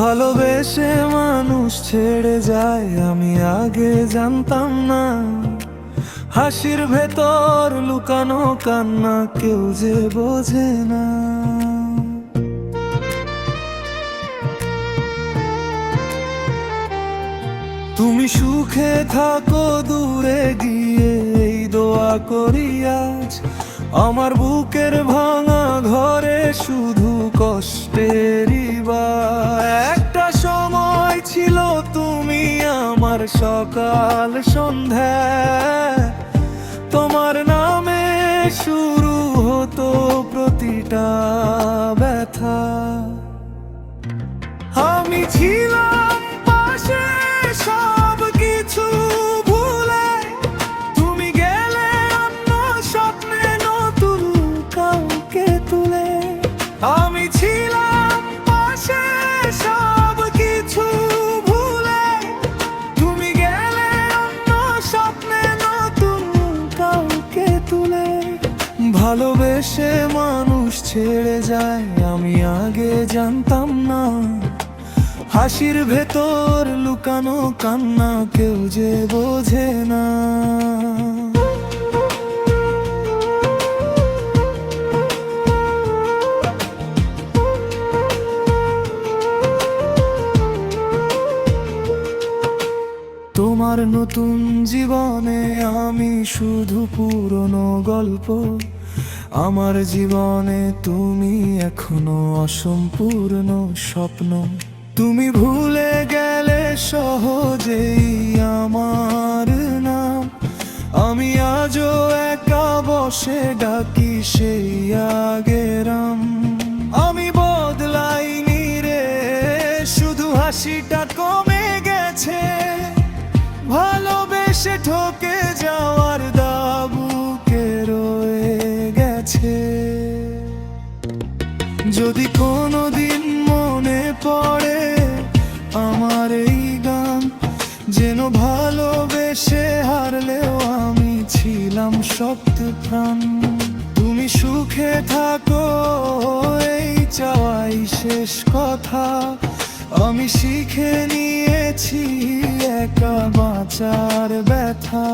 ভালোবেসে মানুষ ছেড়ে যায় আমি আগে জানতাম না, হাসির ভেতর লুকানো কান্না কেউ যে বোঝে না। তুমি সুখে থাকো দূরে গিয়ে এই দোয়া করি আজ, আমার বুকের ভাঙা ঘরে শুধু কষ্টেরই বাস। একটা সময় ছিল তুমি আমার সকাল সন্ধ্যা, তোমার নামে শুরু হতো প্রতিটা ব্যথা। আমি ছিলাম পাশে সব কিছু ভুলে, তুমি গেলে অন্য স্বপ্নে নতুন কাউকে তুলে। আমি ছিলাম পাশে সব কিছু ভুলে, তুমি গেলে অন্য স্বপ্নে নতুন কাউকে তুলে। ভালোবেসে মানুষ ছেড়ে যায় আমি আগে জানতাম না, হাসির ভেতর লুকানো কান্না কেউ যে বোঝে না। তোমার নতুন জীবনে আমি শুধু পুরনো গল্প, আমার জীবনে তুমি এখনো অসম্পূর্ণ স্বপ্ন। তুমি ভুলে গেলে সহজেই আমার নাম, আমি আজও একা বসে ডাকি সেই আগের নাম। আমি বদলাইনি রে, শুধু হাসিটা কমে গেছে, ভালোবেসে ঠকে যাওয়ার দাবুকে রয়ে গেছে। যদি কোনোদিন মনে পড়ে আমার এই গান, যেন ভালোবেসে হারলেও আমি ছিলাম শক্ত প্রাণ। তুমি সুখে থাকো এই চাওয়াই শেষ কথা, আমি শিখে নিয়েছি একা বাঁচার ব্যথা।